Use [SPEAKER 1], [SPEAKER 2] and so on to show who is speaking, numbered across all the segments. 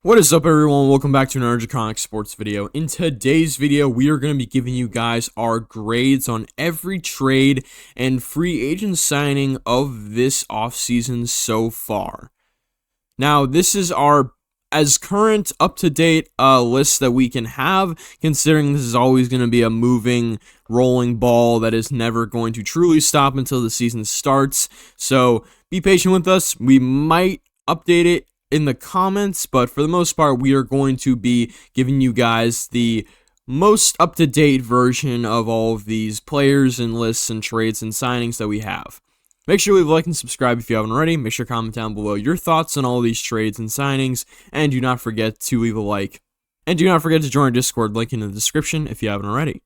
[SPEAKER 1] What is up, everyone? Welcome back to another Draconic Sports video. In today's video, we are going to be giving you guys our grades on every trade and free agent signing of this offseason so far. Now, this is our as current, up-to-date list that we can have, considering this is always going to be a moving, rolling ball that is never going to truly stop until the season starts. So, be patient with us. We might update it in the comments, but for the most part, we are going to be giving you guys the most up-to-date version of all of these players and lists and trades and signings that we have. Make sure to leave a like and subscribe if you haven't already. Make sure to comment down below your thoughts on all these trades and signings, and do not forget to leave a like. And do not forget to join our Discord, link in the description if you haven't already.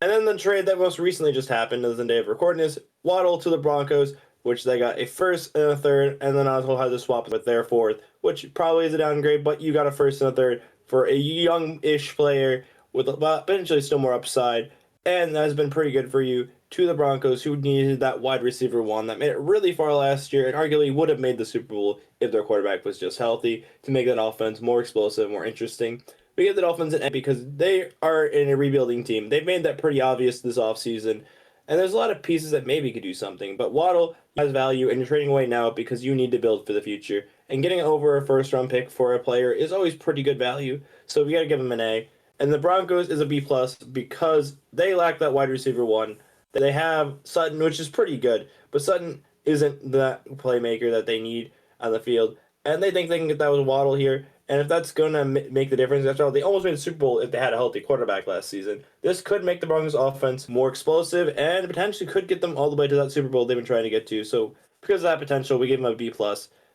[SPEAKER 2] And then the trade that most recently just happened, as the day of recording, is Waddle to the Broncos, which they got a first and a third, and then also had to swap with their fourth, which probably is a downgrade, but you got a first and a third for a young-ish player with potentially still more upside, and that has been pretty good for you to the Broncos, who needed that wide receiver one that made it really far last year and arguably would have made the Super Bowl if their quarterback was just healthy, to make that offense more explosive, more interesting. We give the Dolphins an edge because they are in a rebuilding team. They've made that pretty obvious this offseason, and there's a lot of pieces that maybe could do something, but Waddle has value, and you're trading away now because you need to build for the future, and getting over a first-round pick for a player is always pretty good value, so we got to give them an A. And the Broncos is a B+ because they lack that wide receiver one. They have Sutton, which is pretty good, but Sutton isn't that playmaker that they need on the field, and they think they can get that with Waddle here. And if that's going to make the difference, after all, they almost made the Super Bowl if they had a healthy quarterback last season. This could make the Broncos offense more explosive and potentially could get them all the way to that Super Bowl they've been trying to get to. So because of that potential, we give them a B+.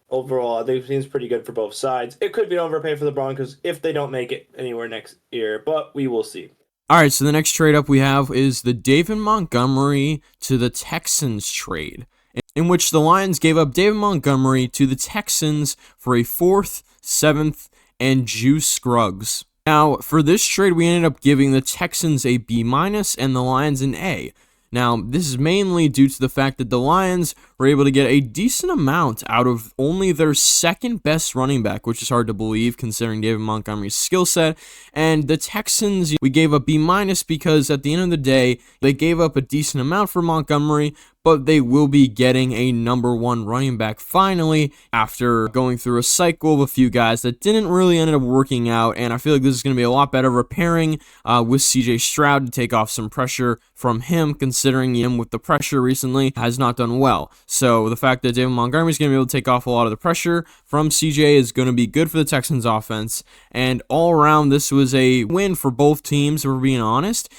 [SPEAKER 2] Overall, I think it seems pretty good for both sides. It could be an overpay for the Broncos if they don't make it anywhere next year, but we will see.
[SPEAKER 1] Alright, so the next trade up we have is the David Montgomery to the Texans trade, in which the Lions gave up David Montgomery to the Texans for a 4th, 7th, and Juice Scruggs. Now, for this trade, we ended up giving the Texans a B- and the Lions an A. Now, this is mainly due to the fact that the Lions were able to get a decent amount out of only their second best running back, which is hard to believe considering David Montgomery's skill set. And the Texans, we gave a B- because at the end of the day, they gave up a decent amount for Montgomery, but they will be getting a #1 running back finally after going through a cycle of a few guys that didn't really end up working out. And I feel like this is going to be a lot better repairing with CJ Stroud to take off some pressure from him, considering him with the pressure recently has not done well. So the fact that David Montgomery is going to be able to take off a lot of the pressure from CJ is going to be good for the Texans offense. And all around, this was a win for both teams, if we're being honest.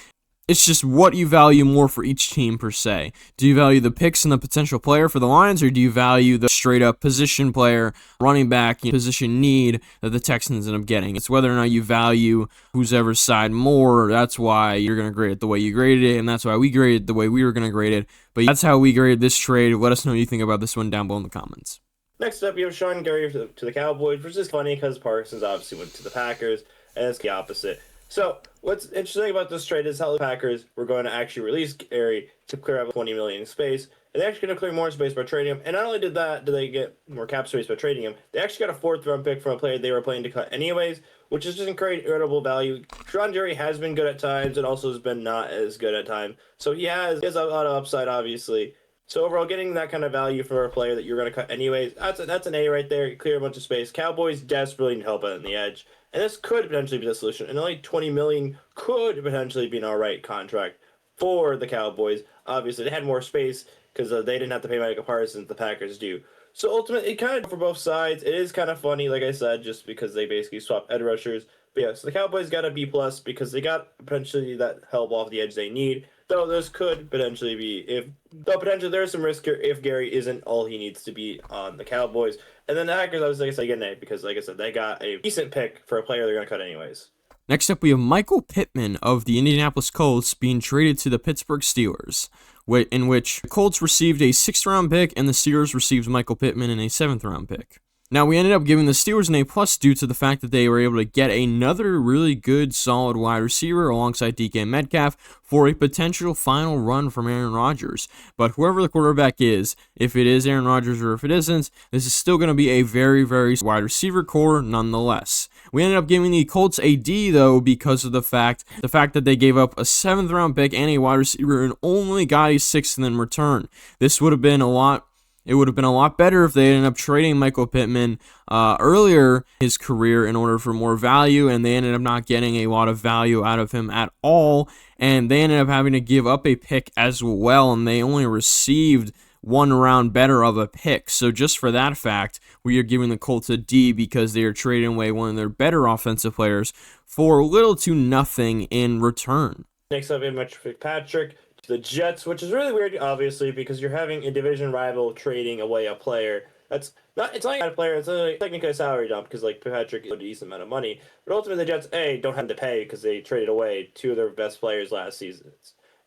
[SPEAKER 1] It's just what you value more for each team per se. Do you value the picks and the potential player for the Lions, or do you value the straight-up position player, running back, position need that the Texans end up getting? It's whether or not you value whoever's side more. That's why you're going to grade it the way you graded it, and that's why we graded it the way we were going to grade it. But that's how we graded this trade. Let us know what you think about this one down below in the comments.
[SPEAKER 2] Next up, you have Sean Gary to the Cowboys, which is funny because Parsons obviously went to the Packers, and it's the opposite. So, what's interesting about this trade is how the Packers were going to actually release Gary to clear up $20 million in space. And they're actually going to clear more space by trading him. And not only did they get more cap space by trading him, they actually got a 4th-round pick from a player they were planning to cut anyways, which is just incredible value. Sean Gary has been good at times and also has been not as good at times. So he has a lot of upside, obviously. So overall, getting that kind of value for a player that you're going to cut anyways, that's an A right there. You clear a bunch of space. Cowboys desperately need help out on the edge. And this could potentially be the solution. And only $20 million could potentially be an alright contract for the Cowboys. Obviously, they had more space because they didn't have to pay Micah Parsons, the Packers do. So ultimately, it kind of for both sides. It is kind of funny, like I said, just because they basically swapped edge rushers. But yeah, so the Cowboys got a B+ because they got potentially that help off the edge they need. Though this could potentially be there's some risk here if Gary isn't all he needs to be on the Cowboys. And then the Packers, I was like I said, get an A because, like I said, they got a decent pick for a player they're going to cut anyways.
[SPEAKER 1] Next up, we have Michael Pittman of the Indianapolis Colts being traded to the Pittsburgh Steelers, in which the Colts received a 6th-round pick and the Steelers received Michael Pittman in a 7th-round pick. Now, we ended up giving the Steelers an A+ due to the fact that they were able to get another really good, solid wide receiver alongside DK Metcalf for a potential final run from Aaron Rodgers. But whoever the quarterback is, if it is Aaron Rodgers or if it isn't, this is still going to be a very, very wide receiver core nonetheless. We ended up giving the Colts a D, though, because of the fact that they gave up a 7th round pick and a wide receiver and only got a 6th in return. This would have been a lot. It would have been a lot better if they ended up trading Michael Pittman earlier in his career in order for more value, and they ended up not getting a lot of value out of him at all, and they ended up having to give up a pick as well, and they only received 1 round better of a pick. So just for that fact, we are giving the Colts a D because they are trading away one of their better offensive players for little to nothing in return.
[SPEAKER 2] Next up, we have Mitch Fitzpatrick to the Jets, which is really weird, obviously, because you're having a division rival trading away a player. It's not a player, it's technically a salary dump because, like, Patrick is a decent amount of money. But ultimately, the Jets, A, don't have to pay because they traded away 2 of their best players last season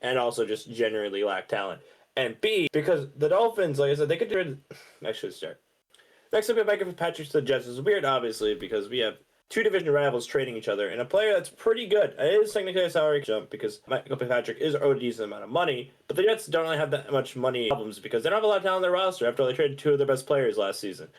[SPEAKER 2] and also just generally lack talent. And B, because the Dolphins, like I said, they could do it. Actually, start. Next up, we have Michael Fitzpatrick to the Jets. It's weird, obviously, because we have 2 division rivals trading each other, and a player that's pretty good. It is technically a salary jump because Michael Fitzpatrick is owed a decent amount of money, but the Jets don't really have that much money problems because they don't have a lot of talent on their roster after they traded 2 of their best players last season.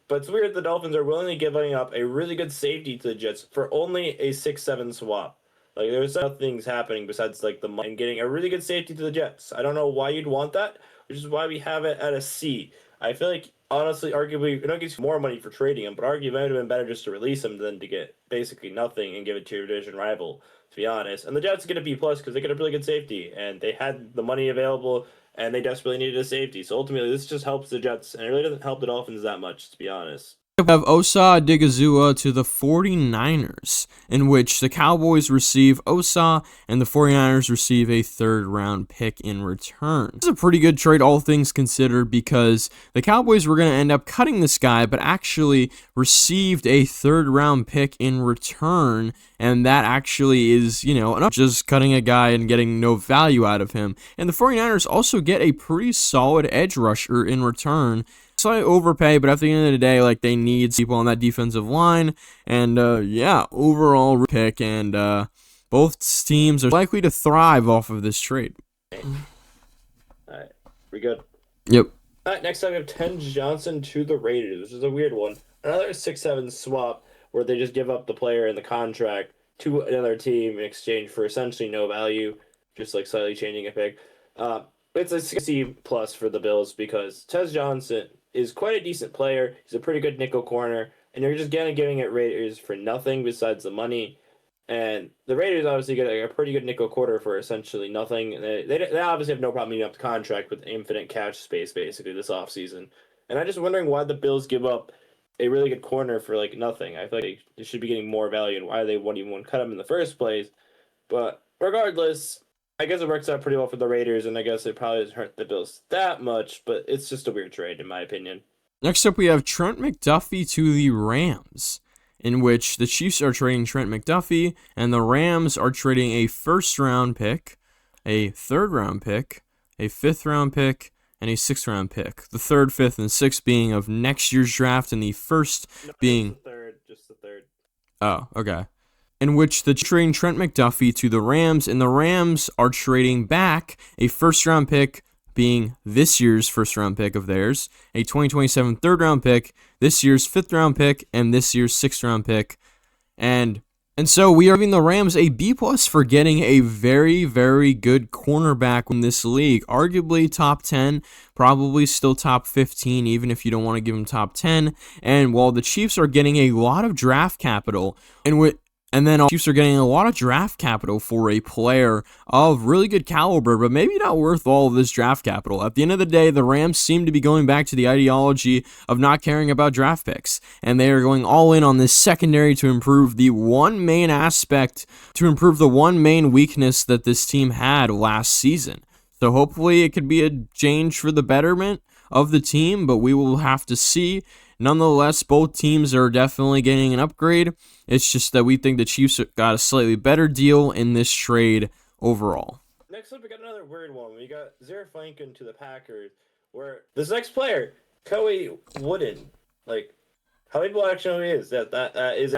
[SPEAKER 2] But it's weird the Dolphins are willingly giving up a really good safety to the Jets for only a 6-7 swap. Like, there's other things happening besides, like, the money and getting a really good safety to the Jets. I don't know why you'd want that, which is why we have it at a C. I feel like, honestly, arguably, it don't get you more money for trading him, but arguably it might have been better just to release him than to get basically nothing and give it to your division rival, to be honest. And the Jets get a B+ because they get a really good safety, and they had the money available, and they desperately needed a safety. So ultimately, this just helps the Jets, and it really doesn't help the Dolphins that much, to be honest.
[SPEAKER 1] We have Osa Odigizua to the 49ers, in which the Cowboys receive Osa and the 49ers receive a 3rd round pick in return. This is a pretty good trade, all things considered, because the Cowboys were going to end up cutting this guy, but actually received a 3rd round pick in return, and that actually is, not just cutting a guy and getting no value out of him. And the 49ers also get a pretty solid edge rusher in return. Slightly overpay, but at the end of the day, like, they need people on that defensive line, and overall pick, and both teams are likely to thrive off of this trade.
[SPEAKER 2] Alright, we good?
[SPEAKER 1] Yep.
[SPEAKER 2] Alright, next up we have Ten Johnson to the Raiders, which is a weird one. Another 6-7 swap where they just give up the player and the contract to another team in exchange for essentially no value, just like slightly changing a pick. It's a C+ for the Bills because Tez Johnson is quite a decent player. He's a pretty good nickel corner, and you're just giving it Raiders for nothing besides the money. And the Raiders obviously get a pretty good nickel corner for essentially nothing. They obviously have no problem meeting up the contract with infinite cash space basically this offseason. And I'm just wondering why the Bills give up a really good corner for like nothing. I feel like they should be getting more value, and why they wouldn't even want to cut him in the first place. But regardless, I guess it works out pretty well for the Raiders, and I guess it probably doesn't hurt the Bills that much, but it's just a weird trade, in my opinion.
[SPEAKER 1] Next up, we have Trent McDuffie to the Rams, in which the Chiefs are trading Trent McDuffie, and the Rams are trading a 1st round pick, a 3rd round pick, a 5th round pick, and a 6th round pick. The 3rd, 5th, and 6th being of next year's draft, and the 1st being...
[SPEAKER 2] Just the 3rd.
[SPEAKER 1] Oh, okay. In which the trading Trent McDuffie to the Rams, and the Rams are trading back a 1st round pick, being this year's 1st round pick of theirs, a 2027 3rd round pick, this year's 5th round pick, and this year's 6th round pick. And so we are giving the Rams a B+ for getting a very, very good cornerback in this league. Arguably top 10, probably still top 15, even if you don't want to give him top 10. And while the Chiefs are getting a lot of draft capital, and then Chiefs are getting a lot of draft capital for a player of really good caliber, but maybe not worth all of this draft capital. At the end of the day, the Rams seem to be going back to the ideology of not caring about draft picks, and they are going all in on this secondary to improve the one main weakness that this team had last season. So hopefully it could be a change for the betterment of the team, but we will have to see. Nonetheless, both teams are definitely getting an upgrade. It's just that we think the Chiefs got a slightly better deal in this trade overall.
[SPEAKER 2] Next up, we got another weird one. We got Zaire Franklin to the Packers, where this next player, Joey Wooden, like, how many people actually know who he is? That is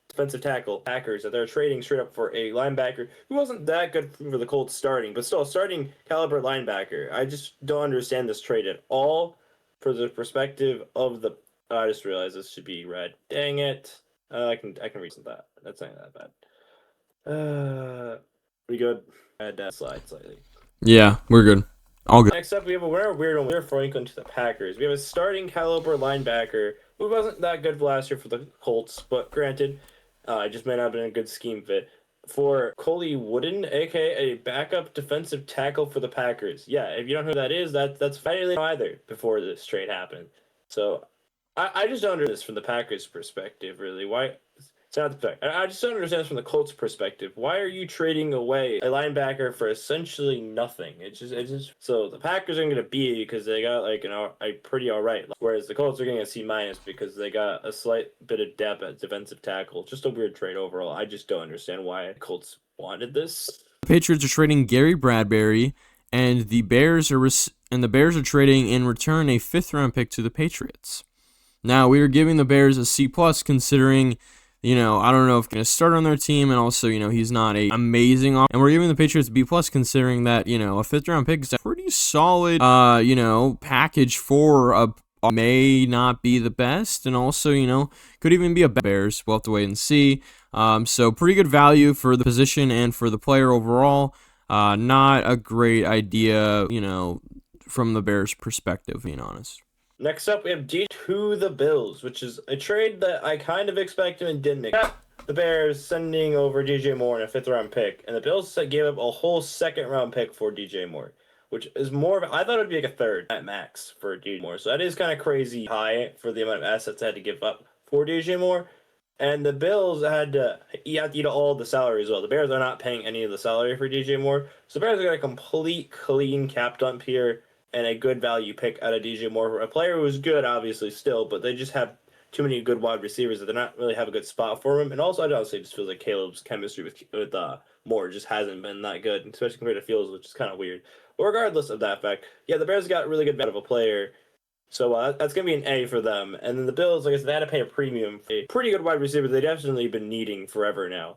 [SPEAKER 2] defensive tackle, Packers, that they're trading straight up for a linebacker who wasn't that good for the Colts starting, but still a starting caliber linebacker. I just don't understand this trade at all. For the perspective of the... I just realized this should be red. Dang it. I can reason that. That's not that bad. We good? Slide slightly.
[SPEAKER 1] Yeah, we're good. All good.
[SPEAKER 2] Next up, we have a weird one. We're Franklin to the Packers. We have a starting caliber linebacker who wasn't that good last year for the Colts, but granted, it just may not have been a good scheme fit. For Coley Wooden, aka a backup defensive tackle for the Packers. Yeah, if you don't know who that is, that's finally either before this trade happened. So I just don't understand this from the Packers' perspective, really. Why? It's not the fact. I just don't understand this from the Colts' perspective. Why are you trading away a linebacker for essentially nothing? It's just so the Packers are going to B because they got like a pretty alright, whereas the Colts are getting a C- because they got a slight bit of depth at defensive tackle. Just a weird trade overall. I just don't understand why the Colts wanted this.
[SPEAKER 1] The Patriots are trading Gary Bradbury, and the Bears are trading in return a 5th-round pick to the Patriots. Now we are giving the Bears a C+ considering. I don't know if he's going to start on their team, and also, he's not a amazing and we're giving the Patriots B+ considering that, a 5th-round pick is a pretty solid, package for a may not be the best, and also, could even be a Bears. We'll have to wait and see. So pretty good value for the position and for the player overall. Not a great idea, from the Bears' perspective, being honest.
[SPEAKER 2] Next up, we have D to the Bills, which is a trade that I kind of expected and didn't expect. The Bears sending over DJ Moore and a 5th-round pick, and the Bills gave up a whole 2nd-round pick for DJ Moore, which is more of I thought it would be like a 3rd at max for DJ Moore. So that is kind of crazy high for the amount of assets they had to give up for DJ Moore. And the Bills had to eat all the salary as well. The Bears are not paying any of the salary for DJ Moore, so the Bears are got a complete clean cap dump here. And a good value pick out of DJ Moore, a player who is good, obviously, still, but they just have too many good wide receivers that they're not really have a good spot for him. And also, I honestly just feels like Caleb's chemistry with Moore just hasn't been that good, especially compared to Fields, which is kind of weird. But regardless of that fact, yeah, the Bears got really good value of a player, so that's going to be an A for them. And then the Bills, like I said, they had to pay a premium for a pretty good wide receiver they've definitely been needing forever now.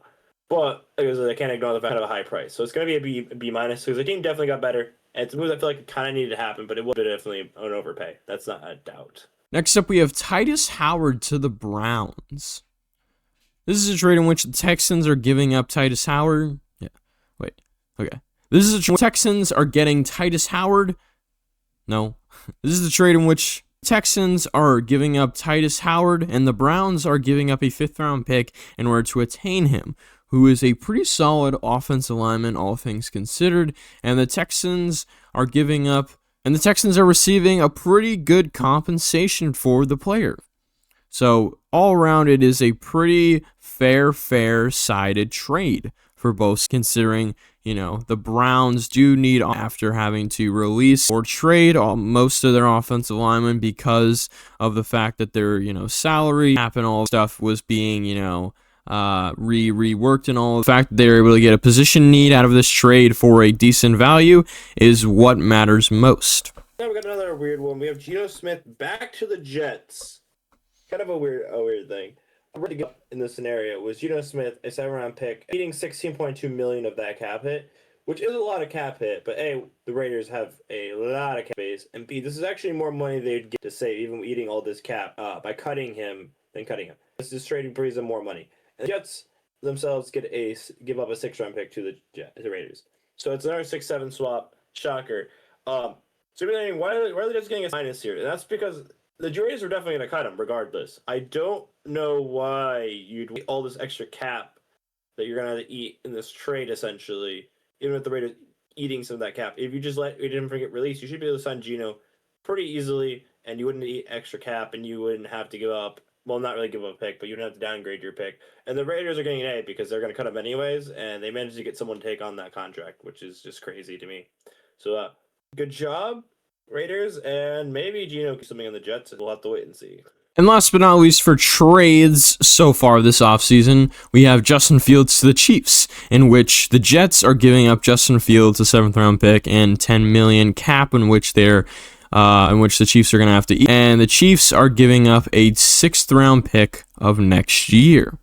[SPEAKER 2] But like I said, I can't ignore the fact of a high price. So it's going to be a B- because the team definitely got better. And it's a move I feel like it kind of needed to happen, but it was definitely an overpay. That's not a doubt.
[SPEAKER 1] Next up, we have Titus Howard to the Browns. This is a trade in which the Texans are giving up Titus Howard. This is a trade Texans are getting Titus Howard. No. This is the trade in which Texans are giving up Titus Howard, and the Browns are giving up a 5th-round pick in order to attain him, who is a pretty solid offensive lineman, all things considered, and the Texans are receiving a pretty good compensation for the player. So, all around, it is a pretty fair-sided trade for both, considering, the Browns do need, after having to release or trade most of their offensive linemen because of the fact that their, salary cap and all stuff was being, reworked, and all the fact that they're able to get a position need out of this trade for a decent value is what matters most.
[SPEAKER 2] Now we got another weird one. We have Geno Smith back to the Jets. Kind of a weird thing. To get in this scenario was Geno Smith, a 7th-round pick, eating $16.2 million of that cap hit, which is a lot of cap hit. But A, the Raiders have a lot of cap base, and B, this is actually more money they'd get to save, even eating all this cap by cutting him than cutting him. This is trading brings them more money. And the Jets themselves give up a 6th-round pick to the Raiders. So it's another 6-7 swap. Shocker. So you're thinking, why are they just getting a minus here? And that's because the Raiders were definitely going to cut him regardless. I don't know why you'd eat all this extra cap that you're going to have to eat in this trade, essentially, even if the Raiders eating some of that cap. If you just let him get released, you should be able to sign Geno pretty easily, and you wouldn't eat extra cap, and you wouldn't have to give up, well, not really give up a pick, but you wouldn't have to downgrade your pick. And the Raiders are getting an A because they're going to cut him anyways, and they managed to get someone to take on that contract, which is just crazy to me. So, good job, Raiders, and maybe Geno gets something on the Jets, and we'll have to wait and see.
[SPEAKER 1] And last but not least, for trades so far this offseason, we have Justin Fields to the Chiefs, in which the Jets are giving up Justin Fields, a 7th-round pick, and $10 million cap, in which the Chiefs are going to have to eat. And the Chiefs are giving up a 6th-round pick of next year.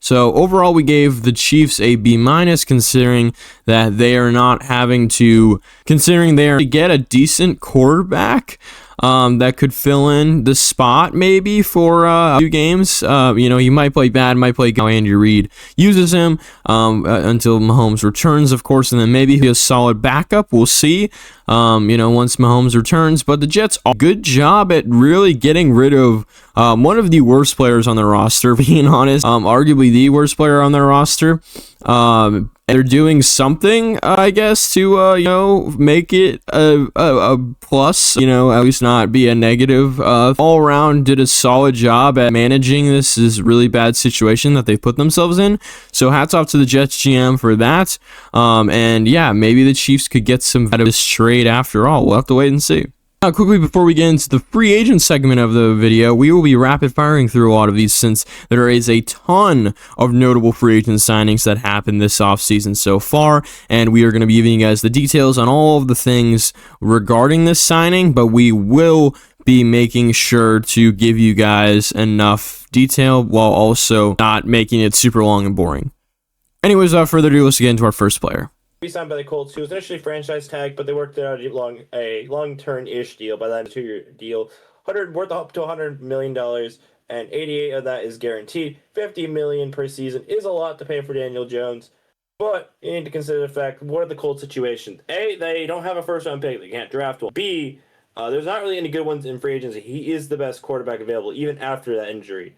[SPEAKER 1] So overall, we gave the Chiefs a B-, considering that they are not having to, considering they are to get a decent quarterback. that could fill in the spot maybe for a few games. He might play bad, might play good. Andy Reid uses him until Mahomes returns, of course, and then maybe he'll be a solid backup. We'll see. Once Mahomes returns. But the Jets, good job at really getting rid of one of the worst players on their roster, being honest, arguably the worst player on their roster. They're doing something, I guess, to, make it a plus, at least not be a negative. All around did a solid job at managing this really bad situation that they've put themselves in. So hats off to the Jets GM for that. And yeah, maybe the Chiefs could get some out of this trade after all. We'll have to wait and see. Now, quickly before we get into the free agent segment of the video, we will be rapid firing through a lot of these since there is a ton of notable free agent signings that happened this offseason so far, and we are going to be giving you guys the details on all of the things regarding this signing, but we will be making sure to give you guys enough detail while also not making it super long and boring. Anyways, without further ado, let's get into our first player.
[SPEAKER 2] Be signed by the Colts, who was initially franchise tagged, but they worked out a long-term-ish deal. By that, a 2-year deal, worth up to $100 million, and 88 of that is guaranteed. $50 million per season is a lot to pay for Daniel Jones, but you need to consider the fact: what are the Colts' situations? A, they don't have a first-round pick; they can't draft one. B, there's not really any good ones in free agency. He is the best quarterback available, even after that injury.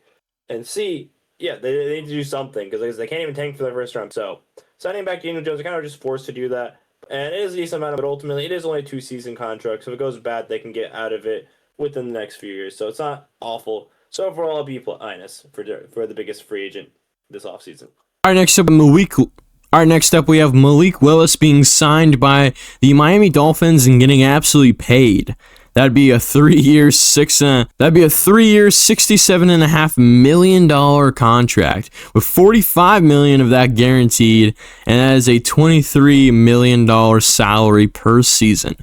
[SPEAKER 2] And C, yeah, they need to do something because they can't even tank for their first round. So signing back Daniel Jones, they're kind of just forced to do that. And it is a decent amount, but ultimately it is only a 2-season contract. So if it goes bad, they can get out of it within the next few years. So it's not awful. So overall, a B+ for the biggest free agent this offseason.
[SPEAKER 1] All right, next up we have Malik Willis being signed by the Miami Dolphins and getting absolutely paid. That'd be a 3-year, $67.5 million contract with $45 million of that guaranteed, and that is a $23 million salary per season,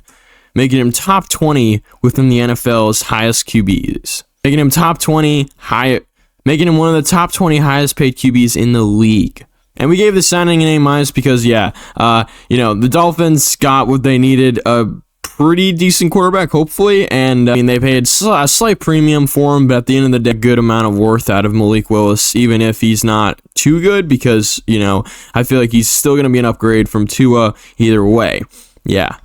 [SPEAKER 1] making him top 20 within the NFL's highest QBs, making him one of the top 20 highest paid QBs in the league. And we gave the signing an A- because, the Dolphins got what they needed, a pretty decent quarterback, hopefully, and they paid a slight premium for him, but at the end of the day, a good amount of worth out of Malik Willis, even if he's not too good, because, I feel like he's still going to be an upgrade from Tua either way. Yeah.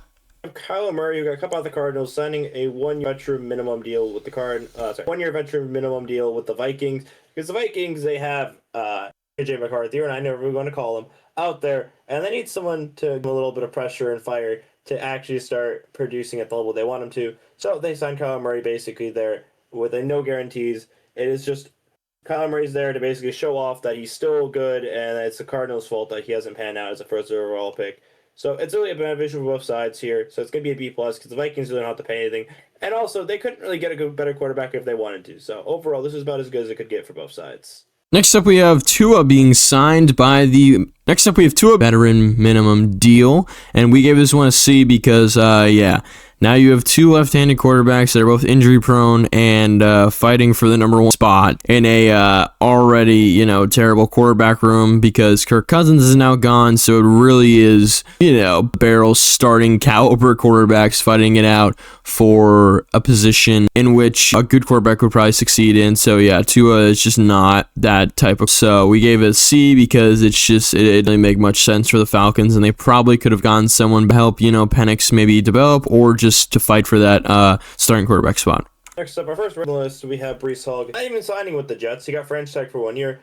[SPEAKER 2] Kyler Murray, who got cut by the Cardinals, signing a 1-year veteran minimum deal with the 1-year veteran minimum deal with the Vikings, because the Vikings, they have AJ McCarthy, or I know we're going to call him, out there, and they need someone to give a little bit of pressure and fire to actually start producing at the level they want him to. So they signed Kyler Murray basically there with no guarantees. It is just Kyler Murray's there to basically show off that he's still good, and it's the Cardinals' fault that he hasn't panned out as a first overall pick. So it's really a beneficial for both sides here. So it's going to be a B+ because the Vikings really don't have to pay anything. And also, they couldn't really get a better quarterback if they wanted to. So overall, this is about as good as it could get for both sides.
[SPEAKER 1] Next up, we have Tua being signed by the veteran minimum deal, and we gave this one a C because, now you have two left-handed quarterbacks that are both injury-prone and fighting for the number 1 spot in a already, terrible quarterback room because Kirk Cousins is now gone, so it really is, barrel starting caliber quarterbacks fighting it out for a position in which a good quarterback would probably succeed in. So yeah, Tua is just not that type of. So we gave it a C because it didn't really make much sense for the Falcons, and they probably could have gotten someone to help, Penix maybe develop or just to fight for that starting quarterback spot.
[SPEAKER 2] Next up, our first list, we have Breece Hall. Not even signing with the Jets. He got franchise tag for 1 year.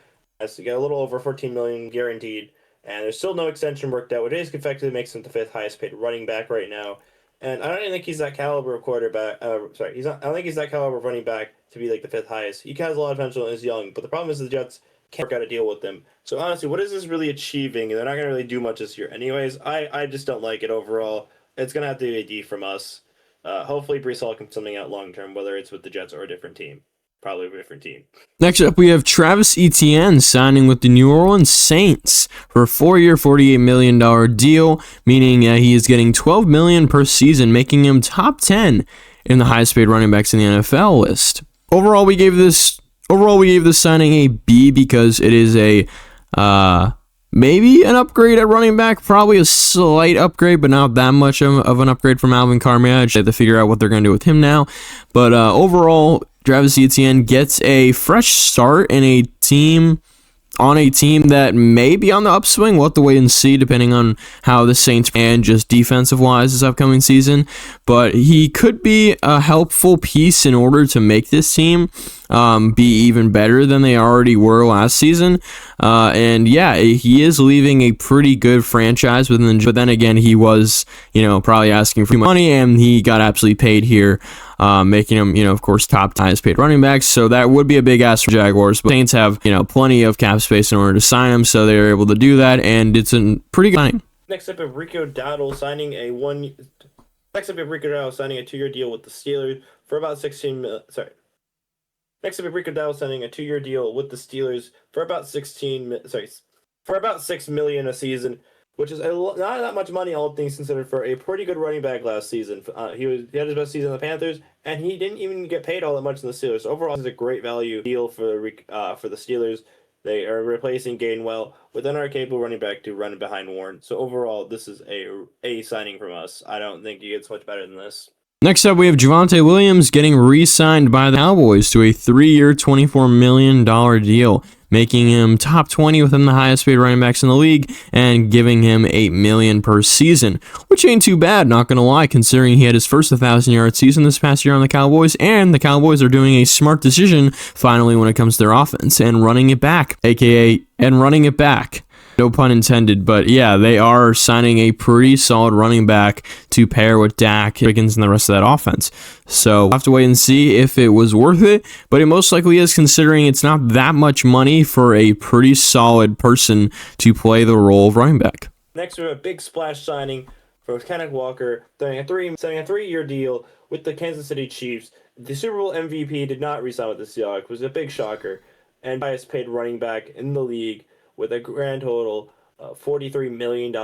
[SPEAKER 2] He got a little over $14 million guaranteed, and there's still no extension worked out, which is effectively makes him the 5th highest paid running back right now. And I don't even think he's that caliber of quarterback. I don't think he's that caliber of running back to be like the 5th highest. He has a lot of potential and is young, but the problem is the Jets can't work out a deal with him. So honestly, what is this really achieving? They're not going to really do much this year, anyways. I just don't like it overall. It's going to have to be a D from us. Hopefully, Breece Hall can do something out long term, whether it's with the Jets or a different team. Probably a different team.
[SPEAKER 1] Next up, we have Travis Etienne signing with the New Orleans Saints for a 4-year, $48 million deal, meaning he is getting $12 million per season, making him top 10 in the highest paid running backs in the NFL list. Overall, we gave this signing a B because it is a maybe an upgrade at running back, probably a slight upgrade, but not that much of an upgrade from Alvin Kamara. I just have to figure out what they're going to do with him now. But overall, Travis Etienne gets a fresh start in a team that may be on the upswing. We'll have to wait and see depending on how the Saints and just defensive-wise this upcoming season. But he could be a helpful piece in order to make this team be even better than they already were last season. And yeah, he is leaving a pretty good franchise but then again, he was, probably asking for money, and he got absolutely paid here, making him, of course, top highest paid running backs. So that would be a big ask for Jaguars. But Saints have, plenty of cap space in order to sign him, so they were able to do that, and it's a pretty good signing.
[SPEAKER 2] Next up, Rico Dowdle signing a 2-year deal with the Steelers for about 16 million. Next up, Rico Dowdle signing a 2-year deal with the Steelers for about $6 million a season, which is not that much money, all things considered, for a pretty good running back last season. He had his best season in the Panthers, and he didn't even get paid all that much in the Steelers. So overall, this is a great value deal for the Steelers. They are replacing Gainwell with another capable running back to run behind Warren. So overall, this is a signing from us. I don't think he gets much better than this.
[SPEAKER 1] Next up, we have Javonte Williams getting re-signed by the Cowboys to a 3-year, $24 million deal, making him top 20 within the highest paid running backs in the league and giving him $8 million per season, which ain't too bad, not gonna lie, considering he had his first 1,000-yard season this past year on the Cowboys, and the Cowboys are doing a smart decision finally when it comes to their offense and running it back, running it back. No pun intended, but yeah, they are signing a pretty solid running back to pair with Dak, Higgins, and the rest of that offense. So we'll have to wait and see if it was worth it, but it most likely is, considering it's not that much money for a pretty solid person to play the role of running back.
[SPEAKER 2] Next, we have a big splash signing for Kenneth Walker, signing a 3-year deal with the Kansas City Chiefs. The Super Bowl MVP did not re-sign with the Seahawks, was a big shocker, and highest paid running back in the league, with a grand total of $43 million,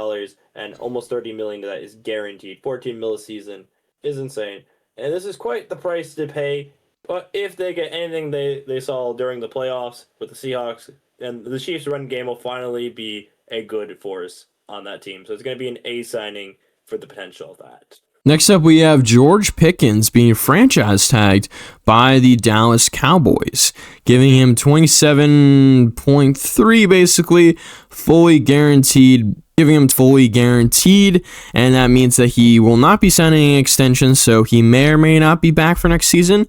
[SPEAKER 2] and almost $30 million of that is guaranteed. $14 million a season is insane. And this is quite the price to pay. But if they get anything they saw during the playoffs with the Seahawks, and the Chiefs' run game will finally be a good force on that team. So it's going to be an A signing for the potential of that.
[SPEAKER 1] Next up, we have George Pickens being franchise tagged by the Dallas Cowboys, giving him $27.3 basically, fully guaranteed, and that means that he will not be signing an extension, so he may or may not be back for next season.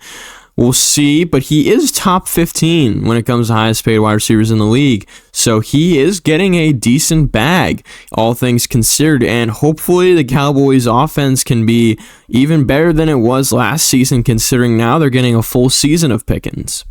[SPEAKER 1] We'll see, but he is top 15 when it comes to highest paid wide receivers in the league. So he is getting a decent bag, all things considered, and hopefully the Cowboys offense can be even better than it was last season, considering now they're getting a full season of Pickens.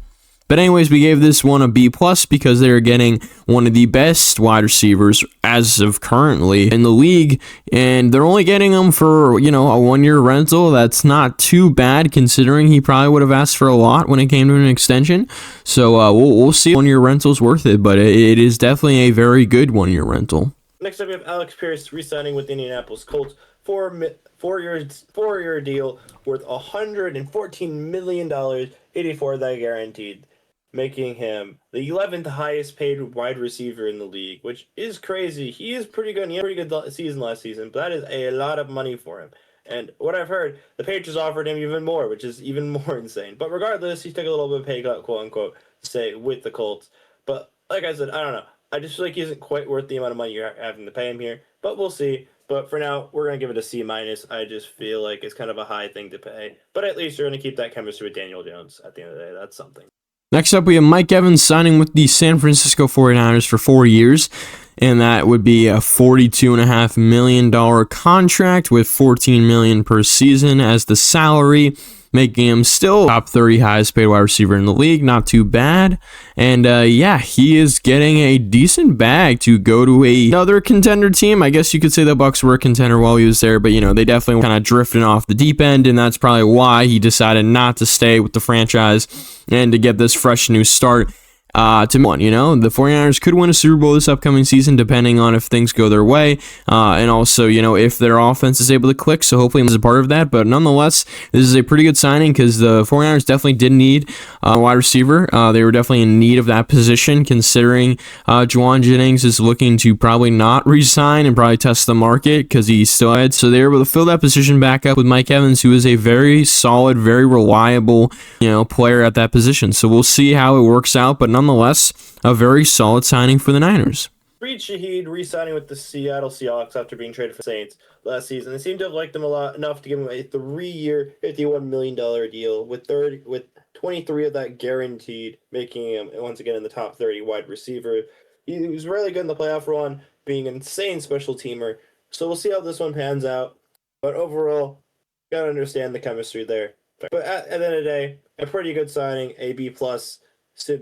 [SPEAKER 1] But anyways, we gave this one a B+ because they're getting one of the best wide receivers as of currently in the league, and they're only getting him for, a 1-year rental. That's not too bad, considering he probably would have asked for a lot when it came to an extension. So we'll see if 1-year rental's worth it, but it is definitely a very good 1-year rental.
[SPEAKER 2] Next up, we have Alex Pierce re-signing with the Indianapolis Colts for a 4-year deal worth $114 million, 84 of that guaranteed, making him the 11th highest paid wide receiver in the league, which is crazy. He is pretty good. He had a pretty good season last season, but that is a lot of money for him. And what I've heard, the Patriots offered him even more, which is even more insane. But regardless, he took a little bit of pay cut, quote unquote, to stay with the Colts. But like I said, I don't know. I just feel like he isn't quite worth the amount of money you're having to pay him here. But we'll see. But for now, we're going to give it a C-. I just feel like it's kind of a high thing to pay. But at least you're going to keep that chemistry with Daniel Jones at the end of the day. That's something.
[SPEAKER 1] Next up, we have Mike Evans signing with the San Francisco 49ers for 4 years, and that would be a $42.5 million contract with $14 million per season as the salary, making him still top 30 highest paid wide receiver in the league. Not too bad. And he is getting a decent bag to go to another contender team. I guess you could say the Bucs were a contender while he was there, but they definitely kind of drifting off the deep end, and that's probably why he decided not to stay with the franchise and to get this fresh new start. to one. The 49ers could win a Super Bowl this upcoming season, depending on if things go their way, and also, if their offense is able to click. So hopefully he's a part of that. But nonetheless, this is a pretty good signing because the 49ers definitely did need a wide receiver. They were definitely in need of that position, considering Juwan Jennings is looking to probably not re-sign and probably test the market because he's still ahead. So they were able to fill that position back up with Mike Evans, who is a very solid, very reliable, player at that position. So we'll see how it works out. But nonetheless, a very solid signing for the Niners.
[SPEAKER 2] Reed Shaheed re-signing with the Seattle Seahawks after being traded for Saints last season. They seem to have liked him a lot enough to give him a 3-year, $51 million deal with 23 of that guaranteed, making him once again in the top 30 wide receiver. He was really good in the playoff run, being an insane special teamer. So we'll see how this one pans out. But overall, gotta understand the chemistry there. But at the end of the day, a pretty good signing, a B+,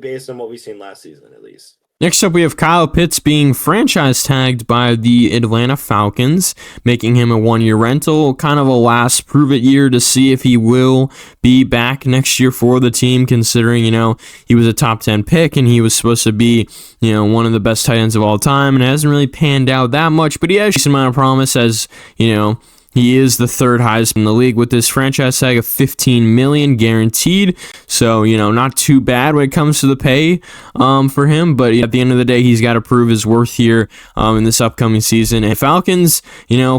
[SPEAKER 2] based on what we've seen last season at least.
[SPEAKER 1] Next up, we have Kyle Pitts being franchise tagged by the Atlanta Falcons, making him a 1-year rental, kind of a last prove-it year to see if he will be back next year for the team, considering, he was a top 10 pick and he was supposed to be, one of the best tight ends of all time, and it hasn't really panned out that much, but he has a decent amount of promise as, he is the third highest in the league with this franchise tag of $15 million guaranteed. So, not too bad when it comes to the pay for him. But at the end of the day, he's got to prove his worth here in this upcoming season. And Falcons,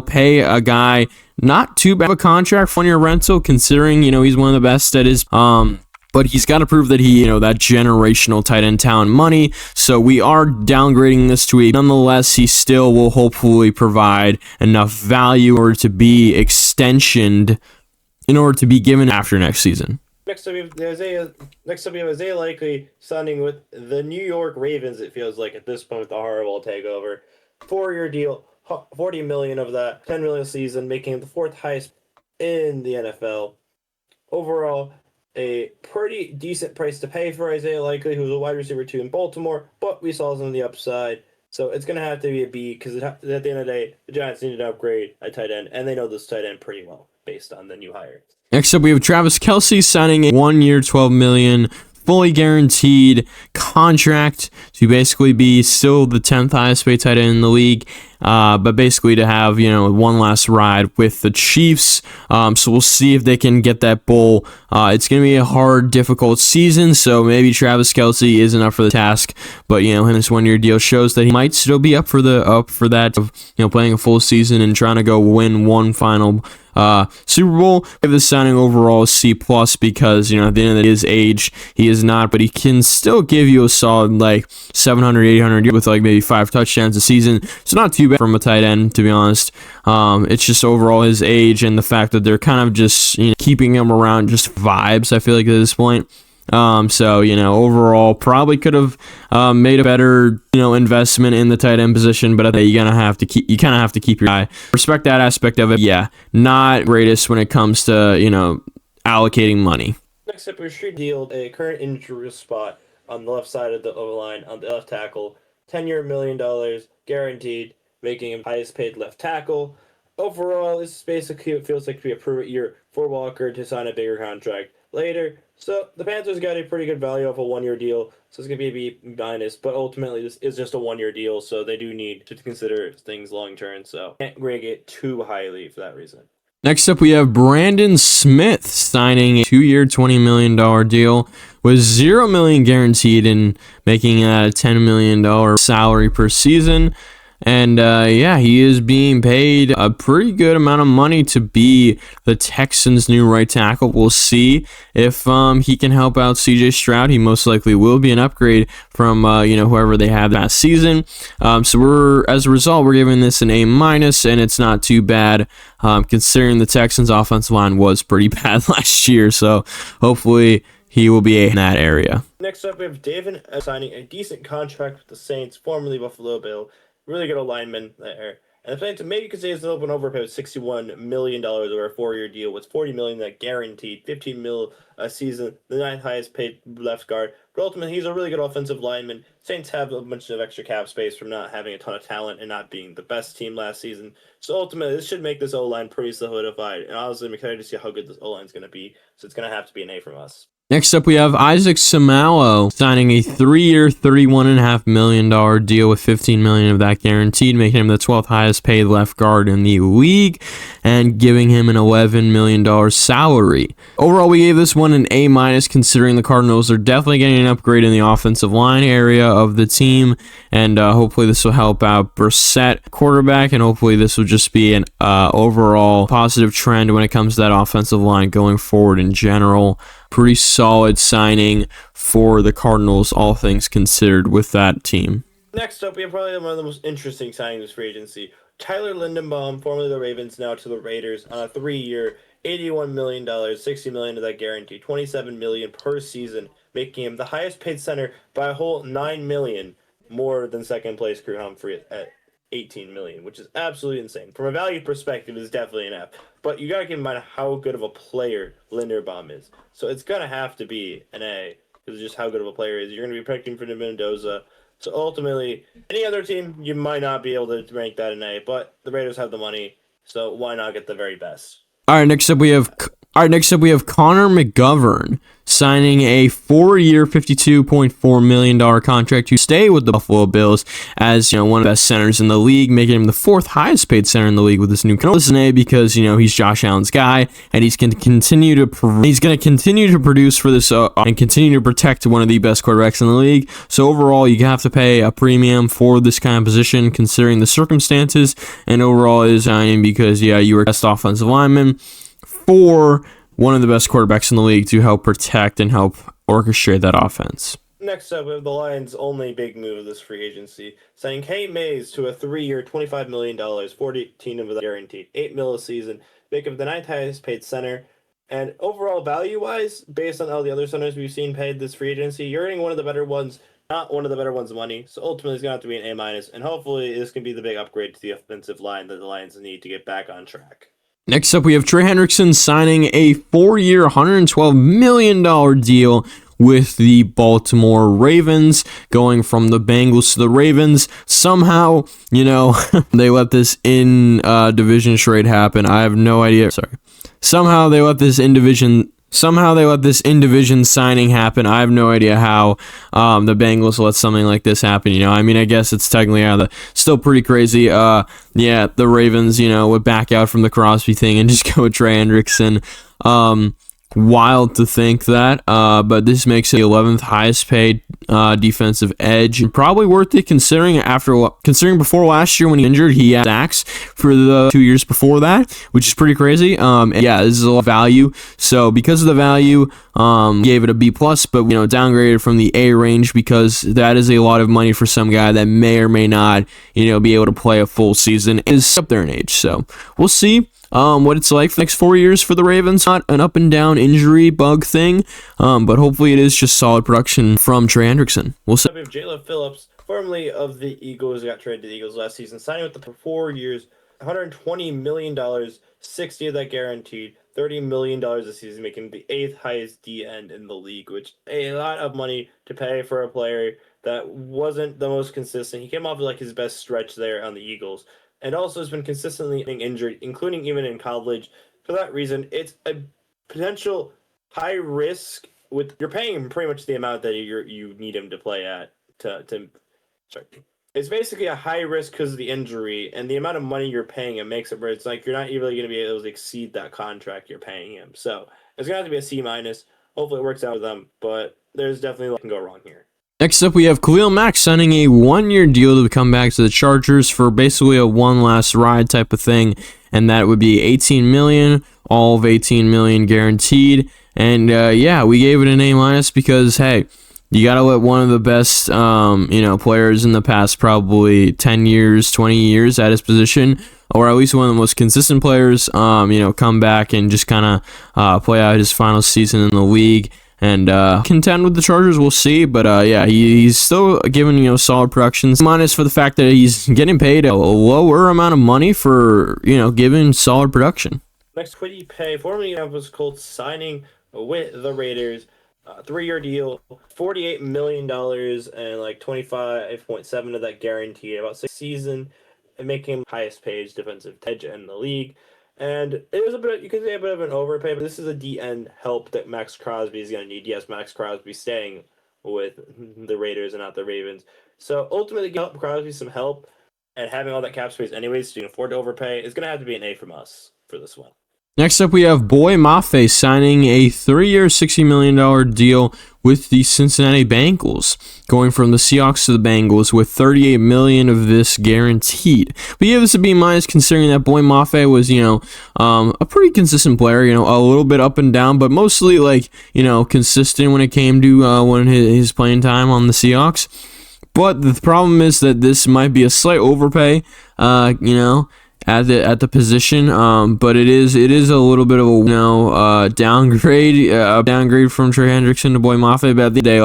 [SPEAKER 1] pay a guy not too bad of a contract for 1-year rental, considering, he's one of the best at his but he's got to prove that he, that generational tight end talent money. So we are downgrading this to a, nonetheless, he still will hopefully provide enough value or to be extensioned in order to be given after next season.
[SPEAKER 2] Next up, we have Isaiah Likely signing with the New York Ravens, it feels like at this point with the horrible takeover. 4-year deal, $40 million of that, $10 million a season, making him the 4th highest in the NFL. Overall, a pretty decent price to pay for Isaiah Likely, who's a wide receiver 2 in Baltimore, but we saw some of the upside. So it's going to have to be a B because at the end of the day, the Giants needed to upgrade a tight end, and they know this tight end pretty well based on the new hire.
[SPEAKER 1] Next up, we have Travis Kelce signing a 1-year, $12 million fully guaranteed contract to basically be still the 10th highest paid tight end in the league, but basically to have, one last ride with the Chiefs. So we'll see if they can get that bowl. It's going to be a hard, difficult season, so maybe Travis Kelce isn't up for the task, but, his 1-year deal shows that he might still be up for that of, playing a full season and trying to go win one final Super Bowl. Give this signing overall a C+ because, at the end of his age, he is not, but he can still give you a solid, 700, 800 with, maybe 5 touchdowns a season. It's not too bad from a tight end, to be honest. It's just overall his age and the fact that they're kind of just, keeping him around just vibes, I feel like, at this point. So, overall, probably could have made a better, investment in the tight end position, but I think you kind of have to keep your eye. Respect that aspect of it. Yeah, not greatest when it comes to, allocating money.
[SPEAKER 2] Next up, we deal a current injury spot on the left side of the O-line on the left tackle. $10-year $1 million guaranteed, making him highest paid left tackle. Overall, this is basically it feels like to be a prove-it year for Walker to sign a bigger contract later. So the Panthers got a pretty good value off a 1-year deal, so it's going to be a B-, but ultimately this is just a 1-year deal, so they do need to consider things long-term, so can't rank it too highly for that reason.
[SPEAKER 1] Next up, we have Brandon Smith signing a 2-year, $20 million deal with $0 million guaranteed and making a $10 million salary per season. And he is being paid a pretty good amount of money to be the Texans' new right tackle. We'll see if he can help out C.J. Stroud. He most likely will be an upgrade from whoever they had last season. So as a result, we're giving this an A-, and it's not too bad considering the Texans' offensive line was pretty bad last year. So hopefully he will be in that area.
[SPEAKER 2] Next up, we have David signing a decent contract with the Saints, formerly Buffalo Bill. Really good alignment there. And the plan to maybe could say it's an open overpay with $61 million over a 4-year deal with $40 million that guaranteed, $15 million a season, the 9th highest paid left guard. But ultimately, he's a really good offensive lineman. Saints have a bunch of extra cap space from not having a ton of talent and not being the best team last season. So ultimately, this should make this O-line pretty solidified. And honestly, I'm excited to see how good this O-line is going to be. So it's going to have to be an A from us.
[SPEAKER 1] Next up, we have Isaac Samalo signing a 3-year, $31.5 million deal with $15 million of that guaranteed, making him the 12th highest paid left guard in the league and giving him an $11 million salary. Overall, we gave this one an A-, considering the Cardinals are definitely getting an upgrade in the offensive line area of the team, and hopefully this will help out Brissett, quarterback, and hopefully this will just be an overall positive trend when it comes to that offensive line going forward in general. Pretty solid signing for the Cardinals, all things considered, with that team.
[SPEAKER 2] Next up, we have probably one of the most interesting signings this free agency. Tyler Lindenbaum, formerly the Ravens, now to the Raiders on a 3-year, $81 million, $60 million of that guarantee, $27 million per season, making him the highest paid center by a whole $9 million more than second place Crew Humphrey at $18 million, which is absolutely insane. From a value perspective, it's definitely an F. But you gotta keep in mind how good of a player Linderbaum is. So it's gonna have to be an A because just how good of a player he is. You're gonna be protecting for Mendoza. So ultimately, any other team you might not be able to rank that an A, but the Raiders have the money, so why not get the very best?
[SPEAKER 1] All right, next up we have Connor McGovern signing a 4-year, $52.4 million contract to stay with the Buffalo Bills as, one of the best centers in the league, making him the 4th highest paid center in the league with this new contract. This is an A because, he's Josh Allen's guy, and he's going to continue to produce for this and continue to protect one of the best quarterbacks in the league. So overall, you have to pay a premium for this kind of position considering the circumstances, and overall it is signing because, you were best offensive lineman for one of the best quarterbacks in the league to help protect and help orchestrate that offense.
[SPEAKER 2] Next up, we have the Lions' only big move of this free agency, signing Kay Mays to a 3-year, $25 million, $14 of that guaranteed, $8 million a season, making him the 9th highest paid center. And overall value-wise, based on all the other centers we've seen paid this free agency, you're getting one of the better ones, not one of the better ones money. So ultimately, it's going to have to be an A-, and hopefully this can be the big upgrade to the offensive line that the Lions need to get back on track.
[SPEAKER 1] Next up, we have Trey Hendrickson signing a 4-year, $112 million deal with the Baltimore Ravens, going from the Bengals to the Ravens. Somehow, they let this in-division trade happen. I have no idea. Somehow they let this in-division signing happen. I have no idea how the Bengals let something like this happen. I guess it's technically still pretty crazy. The Ravens, would back out from the Crosby thing and just go with Trey Hendrickson. Wild to think that, but this makes it the 11th highest paid defensive edge, and probably worth it considering before last year when he injured, he had sacks for the 2 years before that, which is pretty crazy. This is a lot of value. So because of the value, gave it a B+, but downgraded from the A range because that is a lot of money for some guy that may or may not be able to play a full season. Is up there in age, so we'll see what it's like for the next 4 years for the Ravens. Not an up and down injury bug thing, but hopefully it is just solid production from Trey Hendrickson. We'll see.
[SPEAKER 2] We have Jalen Phillips, formerly of the Eagles, got traded to the Eagles last season, signing with them for 4 years, $120 million, 60 of that guaranteed, $30 million a season, making him the 8th highest D end in the league, which a lot of money to pay for a player that wasn't the most consistent. He came off of his best stretch there on the Eagles, and also has been consistently being injured, including even in college. For that reason, it's a potential high risk. You're paying him pretty much the amount that you need him to play at. It's basically a high risk because of the injury, and the amount of money you're paying him makes it where it's you're not really going to be able to exceed that contract you're paying him. So it's going to have to be a C-. Hopefully it works out with them, but there's definitely what can go wrong here.
[SPEAKER 1] Next up, we have Khalil Mack signing a 1-year deal to come back to the Chargers for basically a one last ride type of thing, and that would be $18 million, all of $18 million guaranteed. And we gave it an A- because hey, you gotta let one of the best players in the past probably 10 years, 20 years at his position, or at least one of the most consistent players, come back and just kind of play out his final season in the league. And contend with the Chargers, we'll see. But he's still giving solid productions. Minus for the fact that he's getting paid a lower amount of money for giving solid production.
[SPEAKER 2] Next, Kwity Paye, formerly Indianapolis Colts, signing with the Raiders, 3-year deal, $48 million and 25.7 of that guaranteed, about 6 season, and making him highest paid defensive edge in the league. And it was a bit, you could say a bit of an overpay, but this is a DN help that Max Crosby is going to need. Yes, Max Crosby staying with the Raiders and not the Ravens. So ultimately, help Crosby some help, and having all that cap space anyways, so you can afford to overpay, is going to have to be an A from us for this one.
[SPEAKER 1] Next up, we have Boy Mafe signing a 3-year, $60 million deal with the Cincinnati Bengals, going from the Seahawks to the Bengals with $38 million of this guaranteed. But yeah, this a B minus considering that Boy Mafe was, a pretty consistent player, a little bit up and down, but mostly consistent when it came to when his playing time on the Seahawks. But the problem is that this might be a slight overpay, at the position, but it is a little bit of a downgrade from Trey Hendrickson to Boy Mafe. But at the day,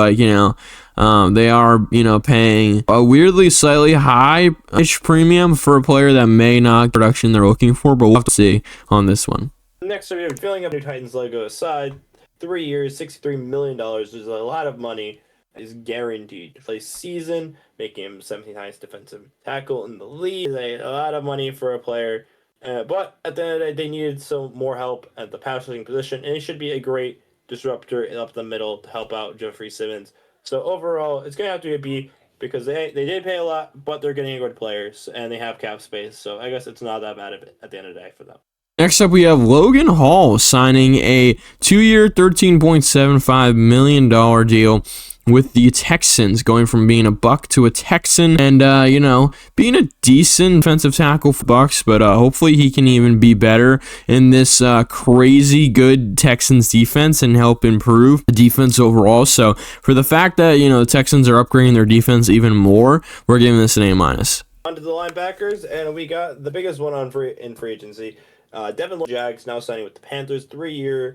[SPEAKER 1] they are paying a weirdly slightly high-ish premium for a player that may not get production they're looking for, but we'll have to see on this one.
[SPEAKER 2] Next up, we have filling up New Titans logo aside. 3 years, $63 million. There's a lot of money. Is guaranteed to play season, making him 17th highest defensive tackle in the league. A lot of money for a player, but at the end of the day, they needed some more help at the pass rushing position, and he should be a great disruptor up the middle to help out Jeffrey Simmons. So overall, it's gonna have to be a B because they did pay a lot, but they're getting good players and they have cap space. So I guess it's not that bad at the end of the day for them.
[SPEAKER 1] Next up, we have Logan Hall signing a 2-year, $13.75 million deal with the Texans, going from being a Buck to a Texan, and being a decent defensive tackle for Bucks, but hopefully he can even be better in this crazy good Texans defense and help improve the defense overall. So for the fact that the Texans are upgrading their defense even more, we're giving this an A minus.
[SPEAKER 2] On to the linebackers, and we got the biggest one in free agency. Devin Jags now signing with the Panthers, 3-year,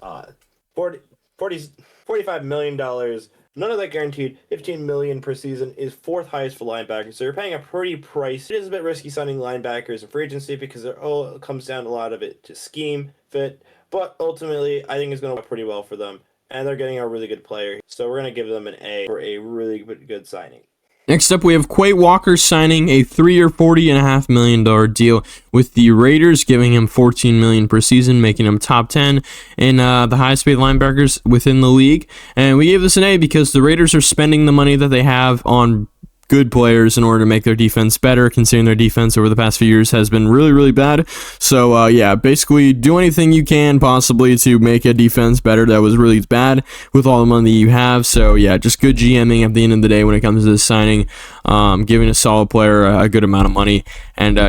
[SPEAKER 2] $45 million. None of that guaranteed. $15 million per season is 4th highest for linebackers. So you're paying a pretty price. It is a bit risky signing linebackers in free agency because it all comes down a lot of it to scheme, fit. But ultimately, I think it's going to work pretty well for them. And they're getting a really good player. So we're going to give them an A for a really good signing.
[SPEAKER 1] Next up, we have Quay Walker signing a 3-year, $40.5 million deal with the Raiders, giving him $14 million per season, making him top 10 in the highest paid linebackers within the league. And we gave this an A because the Raiders are spending the money that they have on good players in order to make their defense better, considering their defense over the past few years has been really, really bad. So, basically do anything you can possibly to make a defense better that was really bad with all the money you have. So, yeah, just good GMing at the end of the day when it comes to this signing, giving a solid player a good amount of money, and,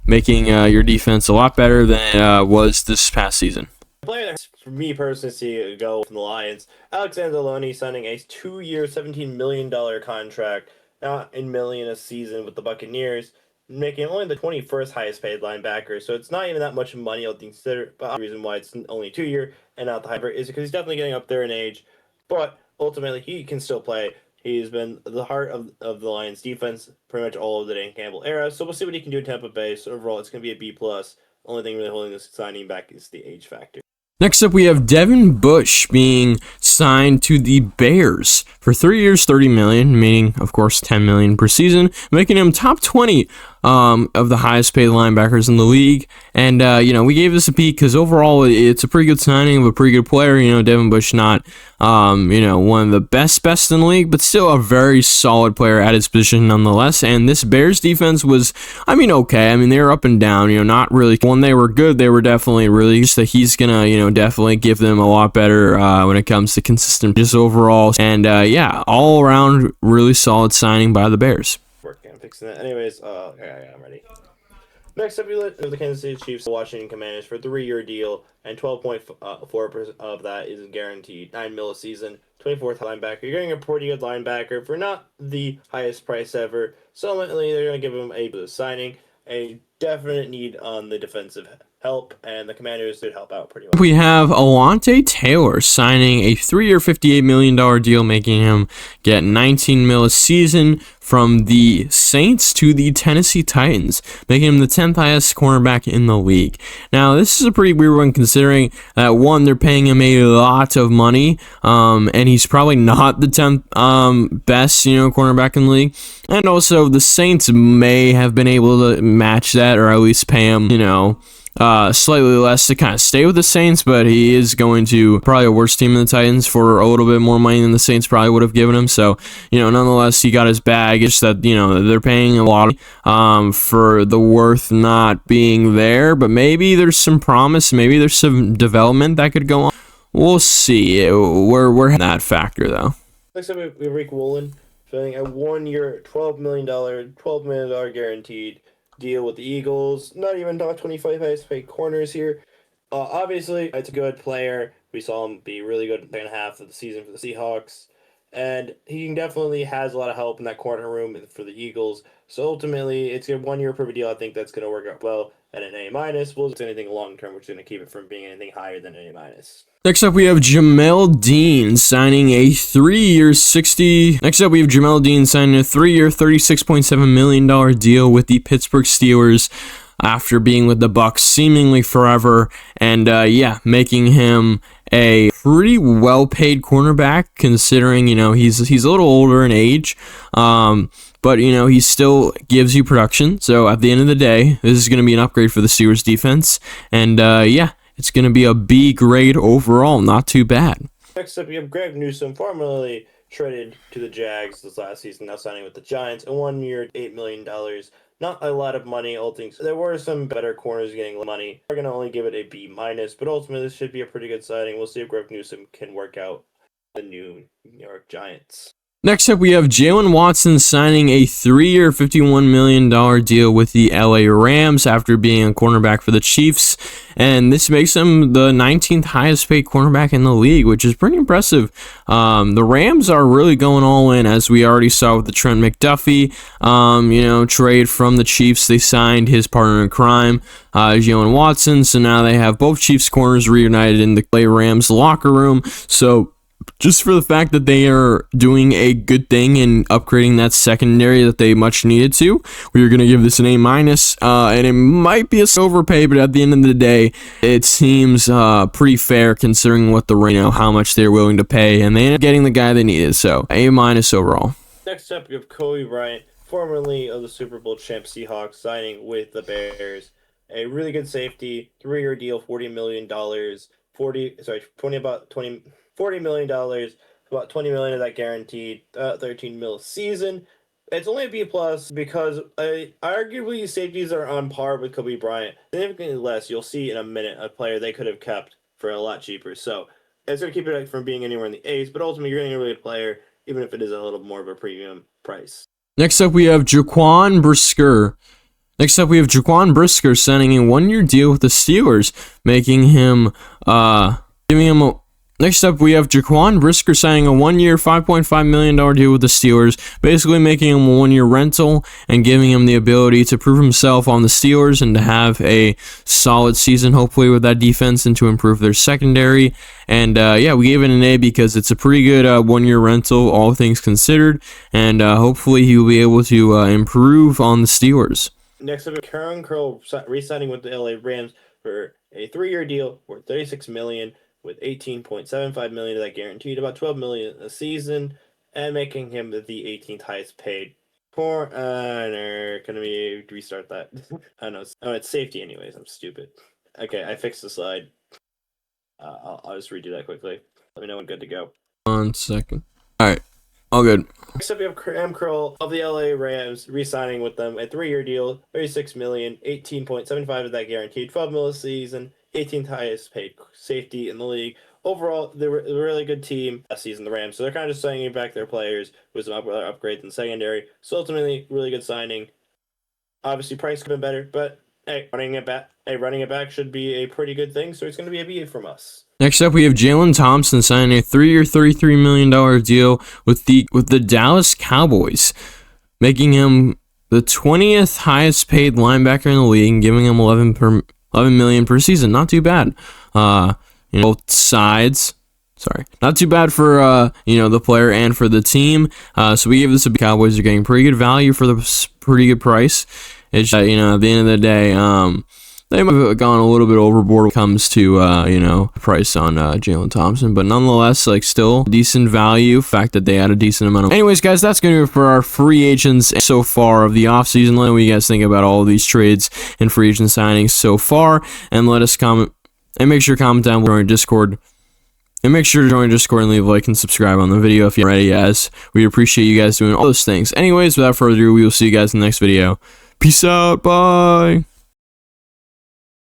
[SPEAKER 1] making your defense a lot better than it was this past season.
[SPEAKER 2] Player that, for me personally, see go from the Lions, Alexander Loney signing a 2-year, $17 million contract, not in million a season with the Buccaneers, making only the 21st highest paid linebacker. So it's not even that much money I'll consider. But the reason why it's only 2-year and not the hybrid is because he's definitely getting up there in age. But ultimately, he can still play. He's been the heart of the Lions defense pretty much all of the Dan Campbell era. So we'll see what he can do in Tampa Bay. So overall, it's going to be a B+. Only thing really holding this signing back is the age factor.
[SPEAKER 1] Next up, we have Devin Bush being signed to the Bears for 3 years, $30 million, meaning, of course, $10 million per season, making him top 20 of the highest paid linebackers in the league. And, we gave this a B because overall it's a pretty good signing of a pretty good player. Devin Bush not, one of the best in the league, but still a very solid player at his position nonetheless. And this Bears defense was, okay. They were up and down, not really. When they were good, they were definitely really just that he's going to, definitely give them a lot better when it comes to consistent just overall. And, all around really solid signing by the Bears.
[SPEAKER 2] I'm fixing that. Anyways, I'm ready. Next up, we have the Kansas City Chiefs, the Washington Commanders for a 3-year deal, and 12.4% of that is guaranteed. $9 million a season, 24th linebacker. You're getting a pretty good linebacker for not the highest price ever. So ultimately, they're going to give him a signing, a definite need on the defensive help, and the Commanders did help out pretty well.
[SPEAKER 1] We have Alante Taylor signing a 3-year, $58 million deal, making him get $19 million a season from the Saints to the Tennessee Titans, making him the 10th highest cornerback in the league. Now, this is a pretty weird one considering that, one, they're paying him a lot of money, and he's probably not the 10th best, cornerback in the league. And also, the Saints may have been able to match that or at least pay him, slightly less to kind of stay with the Saints, but he is going to probably a worse team than the Titans for a little bit more money than the Saints probably would have given him. So, nonetheless, he got his bag. It's just that, they're paying a lot for the worth not being there, but maybe there's some promise, maybe there's some development that could go on. We'll see. We're in that factor, though.
[SPEAKER 2] Next up, we have Rick Woolen filling a 1-year, $12 million guaranteed deal with the Eagles. Not even top 25 highest paid corners here. Obviously, it's a good player. We saw him be really good in the second half of the season for the Seahawks. And he definitely has a lot of help in that corner room for the Eagles. So ultimately, it's a 1-year privy deal. I think that's going to work out well at an A-. We'll do anything long-term, which is going to keep it from being anything higher than an A-.
[SPEAKER 1] Next up, we have Jamel Dean signing a 3-year $36.7 million deal with the Pittsburgh Steelers after being with the Bucs seemingly forever, and making him a pretty well-paid cornerback considering he's a little older in age, but he still gives you production. So at the end of the day, this is going to be an upgrade for the Steelers defense, and it's going to be a B grade overall. Not too bad.
[SPEAKER 2] Next up, we have Greg Newsome, formerly traded to the Jags this last season, now signing with the Giants. A 1-year, $8 million. Not a lot of money, all things. There were some better corners getting money. We're going to only give it a B-, but ultimately this should be a pretty good signing. We'll see if Greg Newsome can work out the New York Giants.
[SPEAKER 1] Next up, we have Jalen Watson signing a 3-year, $51 million deal with the LA Rams after being a cornerback for the Chiefs. And this makes him the 19th highest paid cornerback in the league, which is pretty impressive. The Rams are really going all in, as we already saw with the Trent McDuffie, trade from the Chiefs. They signed his partner in crime, Jalen Watson. So now they have both Chiefs corners reunited in the LA Rams locker room. So just for the fact that they are doing a good thing in upgrading that secondary that they much needed to, we are going to give this an A-, and it might be a overpay, but at the end of the day, it seems pretty fair considering what how much they're willing to pay, and they ended up getting the guy they needed, so A- overall.
[SPEAKER 2] Next up, we have Kobe Bryant, formerly of the Super Bowl champ Seahawks, signing with the Bears. A really good safety, 3-year deal, $40 million, $40 million, about $20 million of that guaranteed, $13 million a season. It's only a B+ because arguably safeties are on par with Kobe Bryant. Significantly less. You'll see in a minute a player they could have kept for a lot cheaper. So it's going to keep it from being anywhere in the A's, but ultimately you're getting a really good player, even if it is a little more of a premium price.
[SPEAKER 1] Next up, we have Jaquan Brisker. Signing a 1-year deal with the Steelers, Next up, we have Jaquan Brisker signing a 1-year, $5.5 million deal with the Steelers, basically making him a 1-year rental and giving him the ability to prove himself on the Steelers and to have a solid season, hopefully, with that defense and to improve their secondary. And, we gave it an A because it's a pretty good 1-year rental, all things considered, and hopefully he will be able to improve on the Steelers.
[SPEAKER 2] Next up, Karen Curl re-signing with the LA Rams for a 3-year deal worth $36 million. With $18.75 million of that guaranteed, about $12 million a season, and making him the 18th highest paid corner. Can we restart that? I know. Oh, it's safety anyways. I'm stupid. Okay, I fixed the slide. I'll just redo that quickly. Let me know when good to go.
[SPEAKER 1] 1 second. All right. All good.
[SPEAKER 2] Next up, we have Cam Curl of the LA Rams re-signing with them. A 3-year deal, $36 million, $18.75 of that guaranteed, $12 million a season. 18th highest paid safety in the league. Overall, they were a really good team last season, the Rams. So they're kind of just signing back their players with some upgrades in secondary. So ultimately, really good signing. Obviously, price could have been better, but running it back should be a pretty good thing. So it's going to be a B from us.
[SPEAKER 1] Next up, we have Jalen Thompson signing a 3-year, $33 million deal with the Dallas Cowboys, making him the 20th highest paid linebacker in the league and giving him $11 million per season. Not too bad. Both sides. Sorry, not too bad for the player and for the team. So we give this a B. Cowboys are getting pretty good value for the pretty good price. It's at the end of the day, they might have gone a little bit overboard when it comes to, you know, price on Jalen Thompson. But nonetheless, like, still decent value. Fact that they had a decent amount of... Anyways, guys, that's going to do it for our free agents so far of the offseason. Let me know what you guys think about all of these trades and free agent signings so far. And let us comment. And make sure to comment down below in Discord. And make sure to join Discord and leave a like and subscribe on the video if you already has. We appreciate you guys doing all those things. Anyways, without further ado, we will see you guys in the next video. Peace out. Bye.